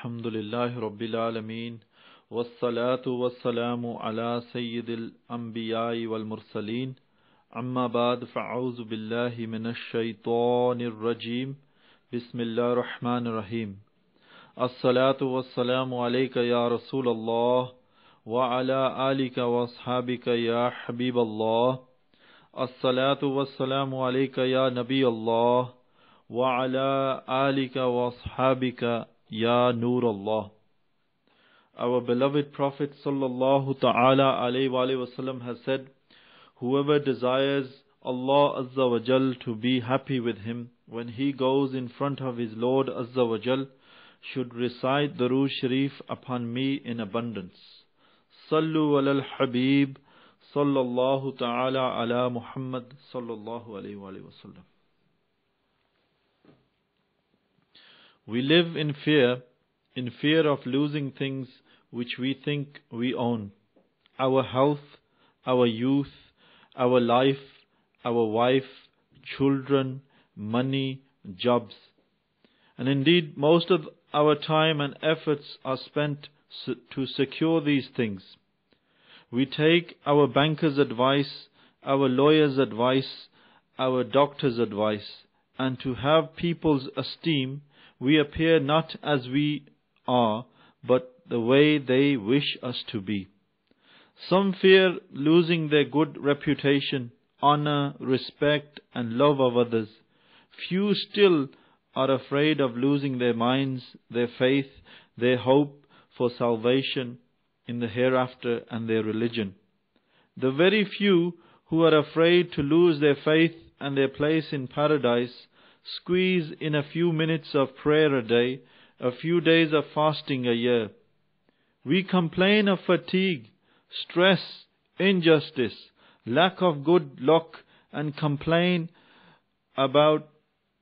Alhamdulillahi Rabbil Alameen. Wassalatu wassalamu ala Sayyidil Anbiya'i wal Mursaleen. Amma ba'd, fa'auzu billahi minash shaitanir rajeem. Bismillahir Rahmanir Rahim. As-salatu wassalamu alayka ya Rasulallah wa ala alika wa ashabika ya Habiballah. As-salatu wassalamu alayka ya Nabi Allah wa ala alika wa ashabika ya Nur Allah. Our beloved Prophet sallallahu ta'ala alayhi wa sallam has said, whoever desires Allah Azza wa Jal to be happy with him when he goes in front of his Lord Azza wa Jal should recite Durood Sharif upon me in abundance. Sallu ala al-Habib sallallahu ta'ala ala Muhammad sallallahu alayhi wa sallam. We live in fear of losing things which we think we own. Our health, our youth, our life, our wife, children, money, jobs. And indeed, most of our time and efforts are spent to secure these things. We take our banker's advice, our lawyer's advice, our doctor's advice, and to have people's esteem, we appear not as we are, but the way they wish us to be. Some fear losing their good reputation, honor, respect, and love of others. Few still are afraid of losing their minds, their faith, their hope for salvation in the hereafter, and their religion. The very few who are afraid to lose their faith and their place in paradise squeeze in a few minutes of prayer a day, a few days of fasting a year. We complain of fatigue, stress, injustice, lack of good luck, and complain about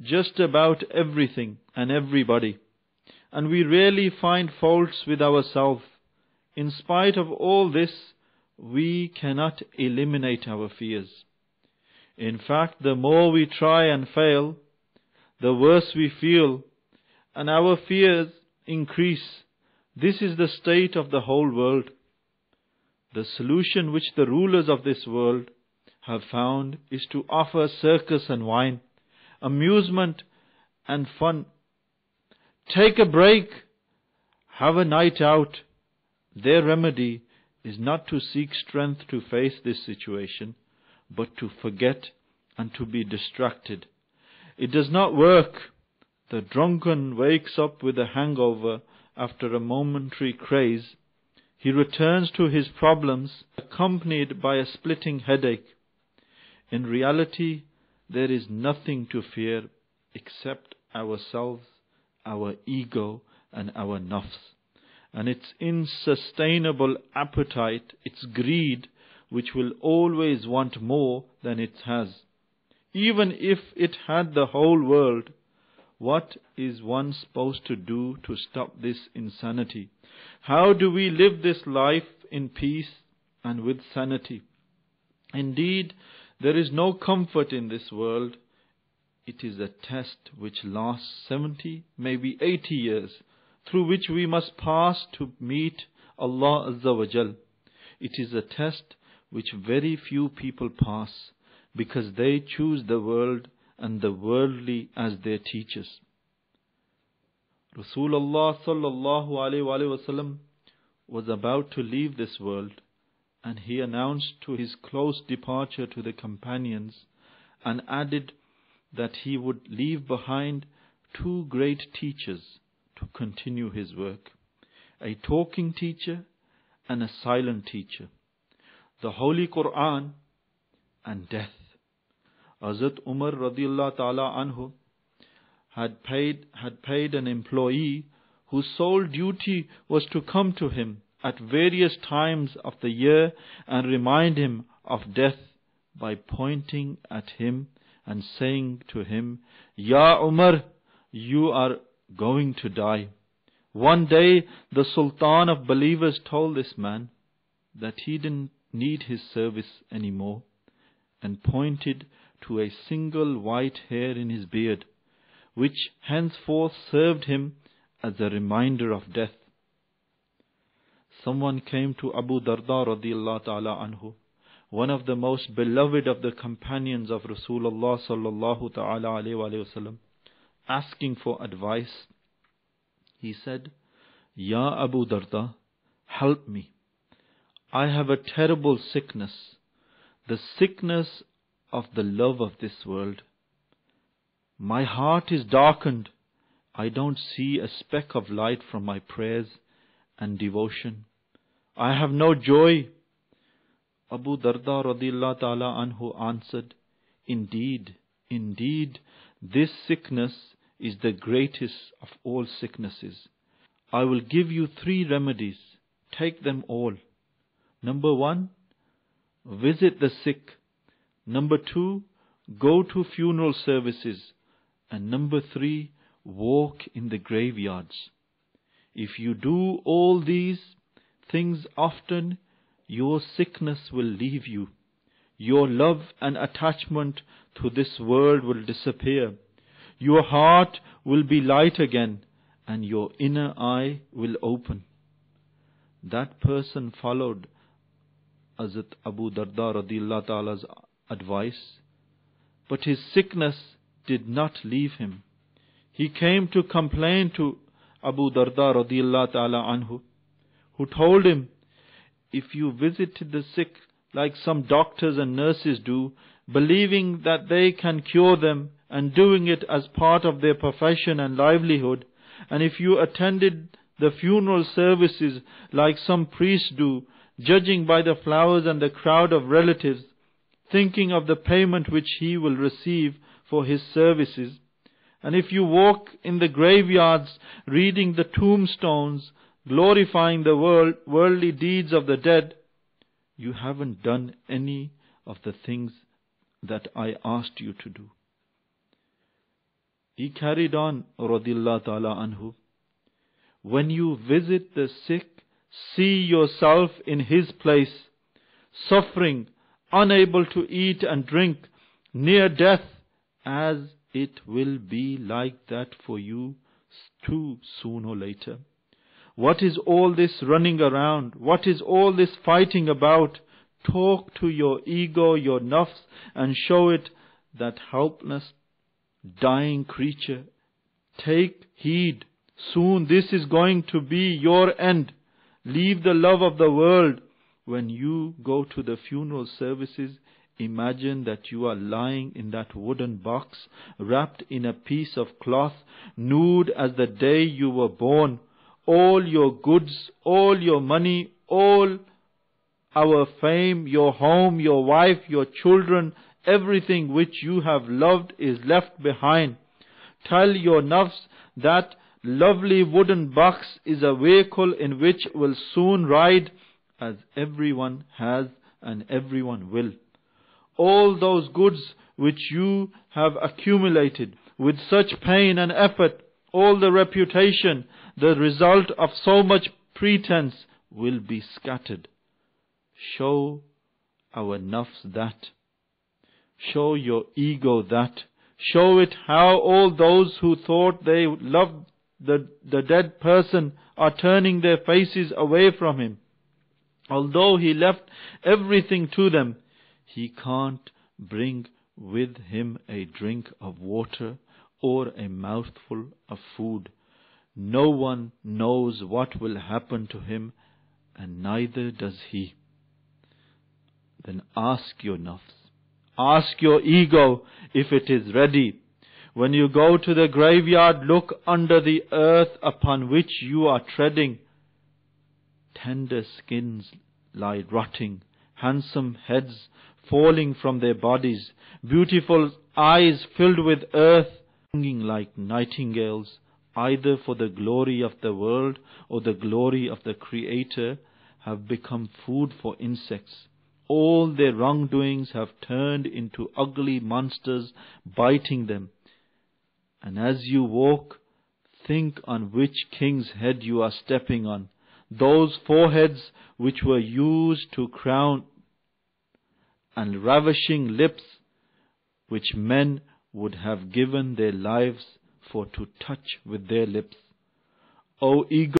just about everything and everybody. And we rarely find faults with ourselves. In spite of all this, we cannot eliminate our fears. In fact, the more we try and fail, the worse we feel, and our fears increase. This is the state of the whole world. The solution which the rulers of this world have found is to offer circus and wine, amusement and fun. Take a break, have a night out. Their remedy is not to seek strength to face this situation, but to forget and to be distracted. It does not work. The drunken wakes up with a hangover after a momentary craze. He returns to his problems accompanied by a splitting headache. In reality, there is nothing to fear except ourselves, our ego, and our nafs, and its insustainable appetite, its greed, which will always want more than it has. Even if it had the whole world, what is one supposed to do to stop this insanity? How do we live this life in peace and with sanity? Indeed, there is no comfort in this world. It is a test which lasts 70, maybe 80 years, through which we must pass to meet Allah Azza wa Jal. It is a test which very few people pass, because they choose the world and the worldly as their teachers. Rasulullah sallallahu alayhi wa sallam was about to leave this world, and he announced to his close departure to the companions and added that he would leave behind two great teachers to continue his work, a talking teacher and a silent teacher, the Holy Quran and death. Hazrat Umar radiallahu ta'ala anhu had paid an employee whose sole duty was to come to him at various times of the year and remind him of death by pointing at him and saying to him, Ya Umar, you are going to die. One day the Sultan of believers told this man that he didn't need his service anymore, and pointed to a single white hair in his beard, which henceforth served him as a reminder of death. Someone came to Abu Darda radiyallahu ta'ala anhu, one of the most beloved of the companions of Rasulullah sallallahu ta'ala alayhi wa sallam, asking for advice. He said, Ya Abu Darda, help me. I have a terrible sickness, the sickness of the love of this world. My heart is darkened. I don't see a speck of light from my prayers and devotion. I have no joy. Abu Darda radiyallahu ta'ala anhu answered, Indeed, this sickness is the greatest of all sicknesses. I will give you 3 remedies. Take them all. Number 1, visit the sick. Number 2, go to funeral services. And number 3, walk in the graveyards. If you do all these things often, your sickness will leave you. Your love and attachment to this world will disappear. Your heart will be light again, and your inner eye will open. That person followed Hazrat Abu Darda radiyallahu ta'ala's advice, but his sickness did not leave him. He came to complain to Abu Darda radiyallahu ta'ala anhu, who told him, if you visited the sick like some doctors and nurses do, believing that they can cure them and doing it as part of their profession and livelihood, and if you attended the funeral services like some priests do, judging by the flowers and the crowd of relatives, thinking of the payment which he will receive for his services, and if you walk in the graveyards reading the tombstones, glorifying the worldly deeds of the dead, you haven't done any of the things that I asked you to do. He carried on, radiyallahu ta'ala anhu, when you visit the sick, see yourself in his place, suffering, unable to eat and drink, near death, as it will be like that for you too soon or later. What is all this running around? What is all this fighting about? Talk to your ego, your nafs, and show it that helpless, dying creature. Take heed. Soon this is going to be your end. Leave the love of the world. When you go to the funeral services, imagine that you are lying in that wooden box, wrapped in a piece of cloth, nude as the day you were born. All your goods, all your money, all our fame, your home, your wife, your children, everything which you have loved is left behind. Tell your nafs that lovely wooden box is a vehicle in which will soon ride, as everyone has and everyone will. All those goods which you have accumulated with such pain and effort, all the reputation, the result of so much pretense, will be scattered. Show our nafs that. Show your ego that. Show it how all those who thought they loved the dead person are turning their faces away from him. Although he left everything to them, he can't bring with him a drink of water or a mouthful of food. No one knows what will happen to him, and neither does he. Then ask your nafs, ask your ego if it is ready. When you go to the graveyard, look under the earth upon which you are treading. Tender skins lie rotting, handsome heads falling from their bodies, beautiful eyes filled with earth, singing like nightingales, either for the glory of the world or the glory of the Creator, have become food for insects. All their wrongdoings have turned into ugly monsters biting them. And as you walk, think on which king's head you are stepping on. Those foreheads which were used to crown, and ravishing lips which men would have given their lives for to touch with their lips. O ego